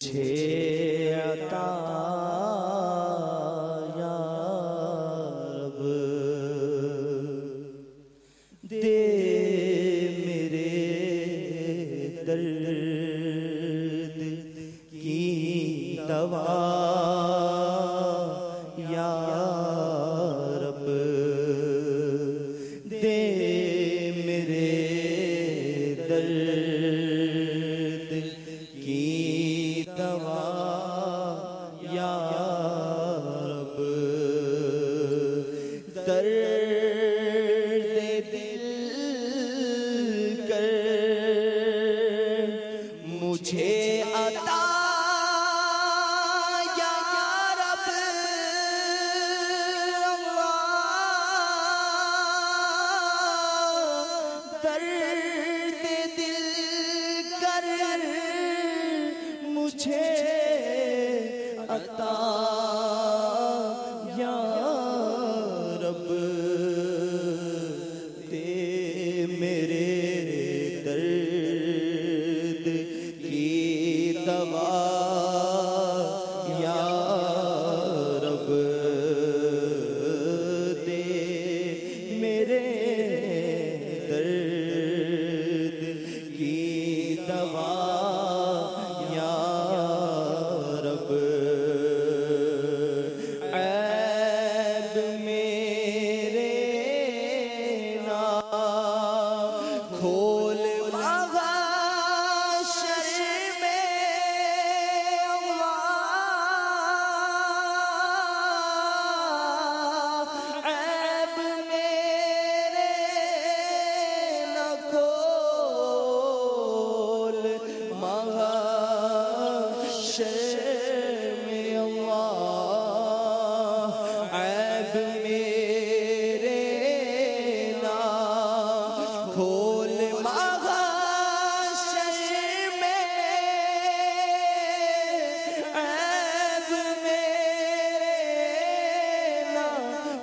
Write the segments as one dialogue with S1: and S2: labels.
S1: مجھے عطا یا رب دے میرے درد کی دوا یا رب دے میرے درد کی دوا یا رب درد دل کر مجھے عطا یا رب درد دل کر مجھے عطا یا رب دے میرے درد کی دوا یا رب دے میرے درد کی دوا یا رب عیب میرے نہ کھول محشر میں عیب میرے نہ کھول محشر میں عیب میرے نہ کھول محشر میں عیب میرے نہ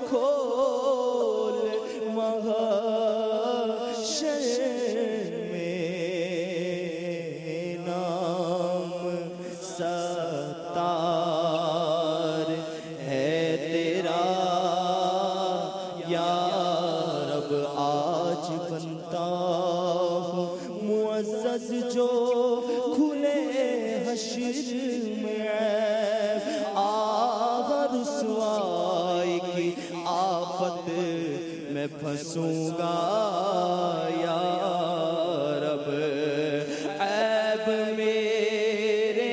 S1: کھول محشر میں نام ستار ہے تیرا یا رب آج بنتا ہوں معزز جو کھلے حشر میں آہ رسوائی کی آفت میں پھنسوں گا یا رب عیب میرے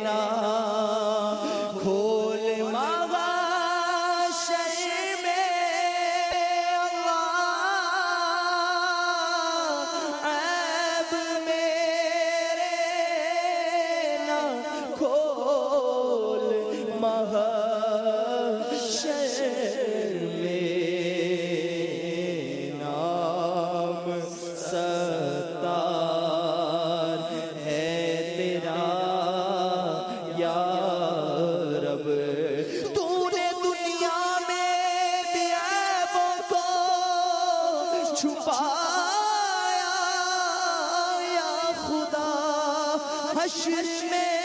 S1: نہ کھول محشر میں عیب میرے نہ کھول محشر میں نام ستار ہے تیرا یا رب تو نے دنیا میں بھی عیبوں کو چھپایا یا خدا حشر میں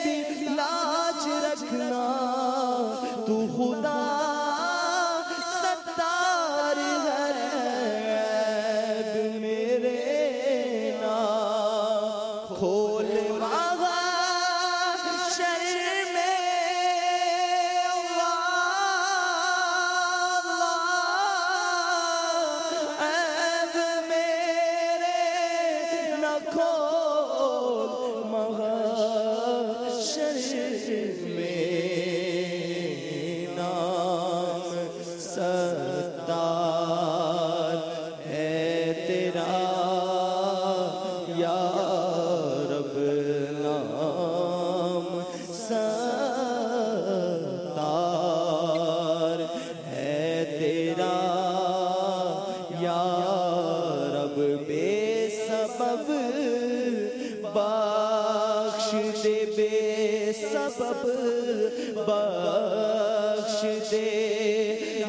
S1: بھی لاج رکھنا تو خدا ستار ہے عیب میرے نہ کھول محشر میں عیب میرے نہ کھول محشر میں نام ستار ہے تیرا یا رب نام ستار ہے تیرا یا رب بے سبب بخش دے بے سبب بخش دے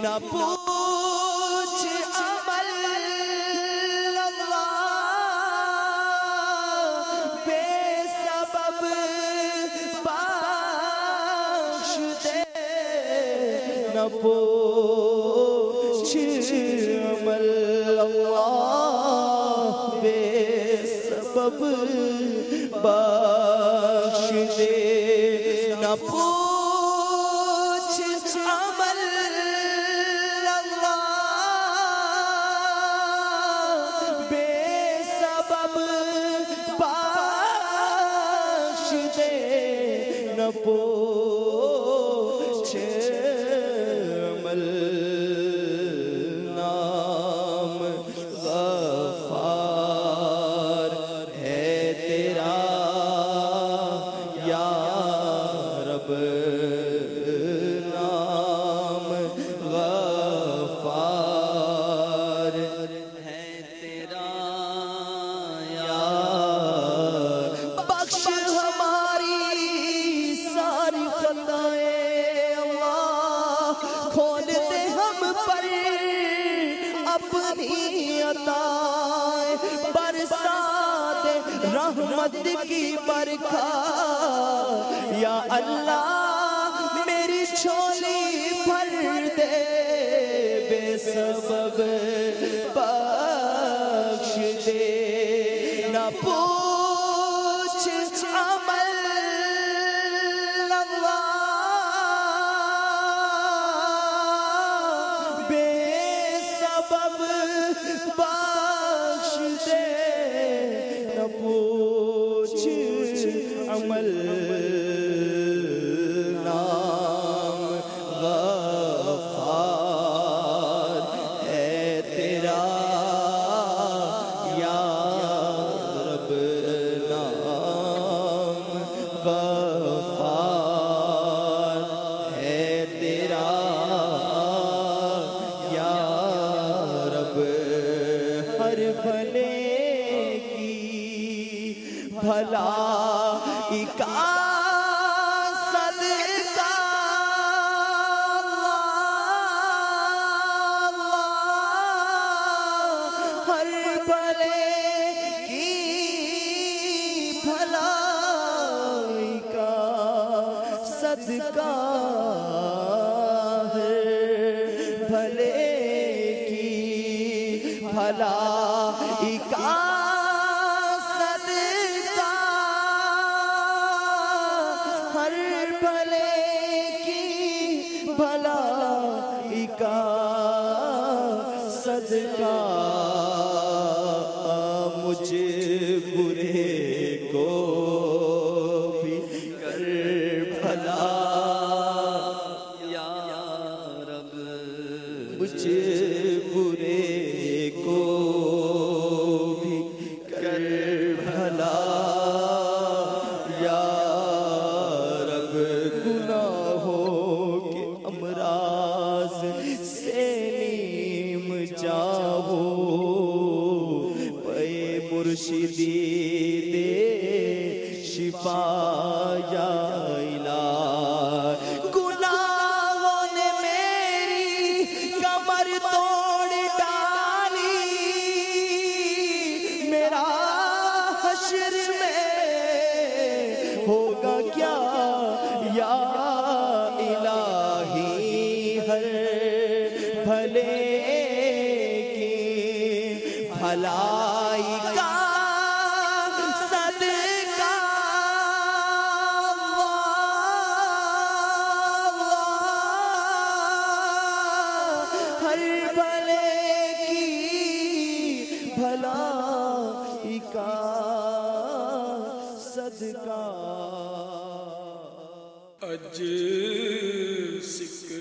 S1: نہ پوچھ عمل اللہ بے سبب نہ پوچھ عمل اللہ بے سبب بخش دے نہ پوچھ عمل اللہ بے سبب بخش دے نہ پوچھ عمل نام غفار ہے تیرا یا رب نام غفار ہے تیرا یا بخش ہماری ساری خطائیں اللہ کھول دے ہم پر اپنی عطائیں برسا دے رحمت کی برکھا یا اللہ میری جھولی بھر دے بے سبب بخش دے نہ پوچھ عمل اللہ بے سبب بخش دے نہ پوچھ عمل نام غفار ہے تیرا یا رب نام غفار ہے تیرا یا رب ہر بھلے کی بھلائی کا صدقہ ہر بھلے کی بھلائی کا صدقہ ہے بھلے کی بھلائی کا صدقہ ہر بھلے کی بھلائی کا صدقہ مجھ برے کو بھی کر بھلا یا رب مجھ برے کو بھی کر بھلا یا رب گناہوں کے امراض سے نیم جاؤ پے مرشدی دے شفا یا الہ گناہوں نے میری کمر توڑ ڈالی میرا حشر میں ہوگا کیا یا الہی ہر بھلے کی بھلائی کا صدقہ ہر بھلے کی بھلائی کا صدقہ
S2: اج سکھ